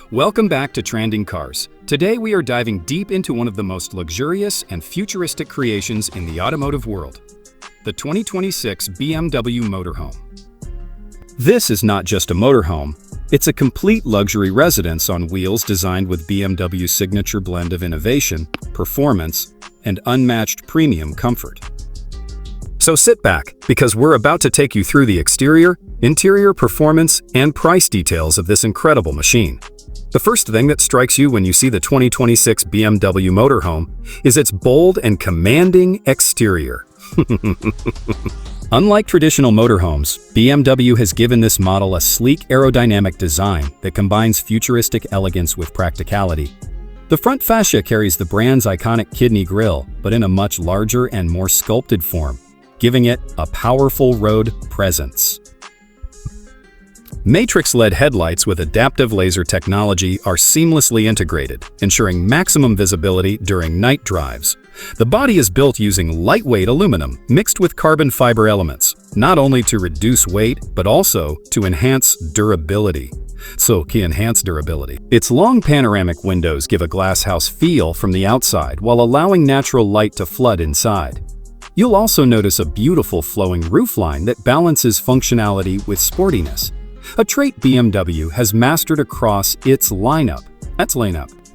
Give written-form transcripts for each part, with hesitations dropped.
Welcome back to Trending Cars. Today we are diving deep into one of the most luxurious and futuristic creations in the automotive world, the 2026 BMW Motorhome. This is not just a motorhome, it's a complete luxury residence on wheels designed with BMW's signature blend of innovation, performance, and unmatched premium comfort. So sit back, because we're about to take you through the exterior, interior performance, and price details of this incredible machine. The first thing that strikes you when you see the 2026 BMW Motorhome is its bold and commanding exterior. Unlike traditional motorhomes, BMW has given this model a sleek aerodynamic design that combines futuristic elegance with practicality. The front fascia carries the brand's iconic kidney grille, but in a much larger and more sculpted form, giving it a powerful road presence. Matrix-LED headlights with adaptive laser technology are seamlessly integrated, ensuring maximum visibility during night drives. The body is built using lightweight aluminum mixed with carbon fiber elements, not only to reduce weight, but also to enhance durability. Its long panoramic windows give a glasshouse feel from the outside while allowing natural light to flood inside. You'll also notice a beautiful flowing roofline that balances functionality with sportiness, a trait BMW has mastered across its lineup.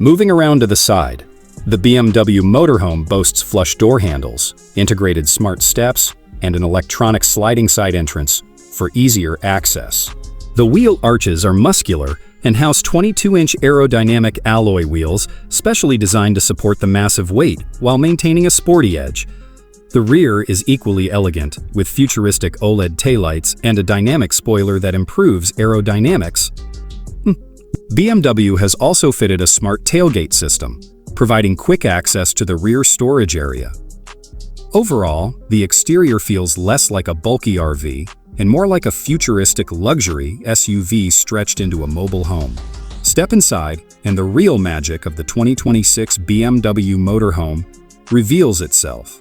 Moving around to the side, the BMW Motorhome boasts flush door handles, integrated smart steps, and an electronic sliding side entrance for easier access. The wheel arches are muscular and house 22-inch aerodynamic alloy wheels specially designed to support the massive weight while maintaining a sporty edge. The rear is equally elegant, with futuristic OLED taillights and a dynamic spoiler that improves aerodynamics. BMW has also fitted a smart tailgate system, providing quick access to the rear storage area. Overall, the exterior feels less like a bulky RV and more like a futuristic luxury SUV stretched into a mobile home. Step inside, and the real magic of the 2026 BMW Motorhome reveals itself.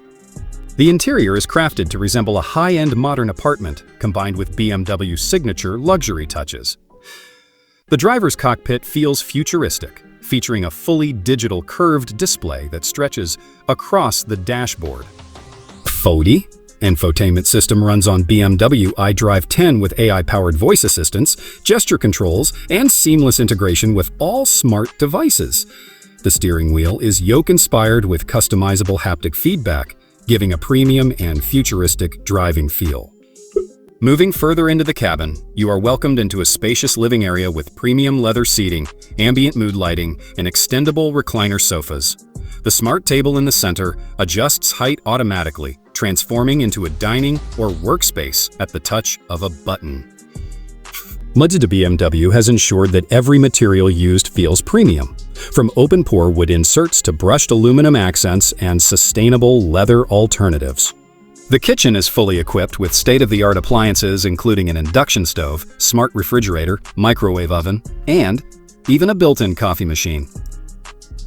The interior is crafted to resemble a high-end modern apartment, combined with BMW's signature luxury touches. The driver's cockpit feels futuristic, featuring a fully digital curved display that stretches across the dashboard. The infotainment system runs on BMW iDrive 10 with AI-powered voice assistants, gesture controls, and seamless integration with all smart devices. The steering wheel is yoke-inspired with customizable haptic feedback, giving a premium and futuristic driving feel. Moving further into the cabin, you are welcomed into a spacious living area with premium leather seating, ambient mood lighting, and extendable recliner sofas. The smart table in the center adjusts height automatically, transforming into a dining or workspace at the touch of a button. BMW has ensured that every material used feels premium, from open-pore wood inserts to brushed aluminum accents and sustainable leather alternatives. The kitchen is fully equipped with state-of-the-art appliances including an induction stove, smart refrigerator, microwave oven, and even a built-in coffee machine.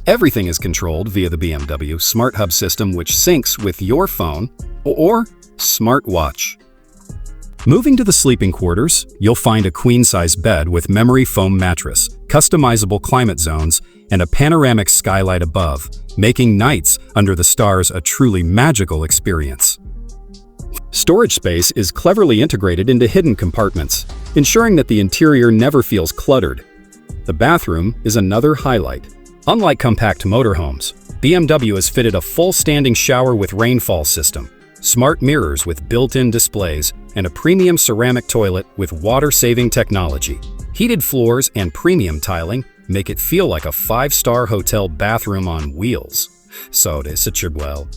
Everything is controlled via the BMW Smart Hub system, which syncs with your phone or smartwatch. Moving to the sleeping quarters, you'll find a queen-size bed with memory foam mattress, customizable climate zones, and a panoramic skylight above, making nights under the stars a truly magical experience. Storage space is cleverly integrated into hidden compartments, ensuring that the interior never feels cluttered. The bathroom is another highlight. Unlike compact motorhomes, BMW has fitted a full standing shower with rainfall system, smart mirrors with built-in displays, and a premium ceramic toilet with water-saving technology. Heated floors and premium tiling make it feel like a 5-star hotel bathroom on wheels. So det sitter well.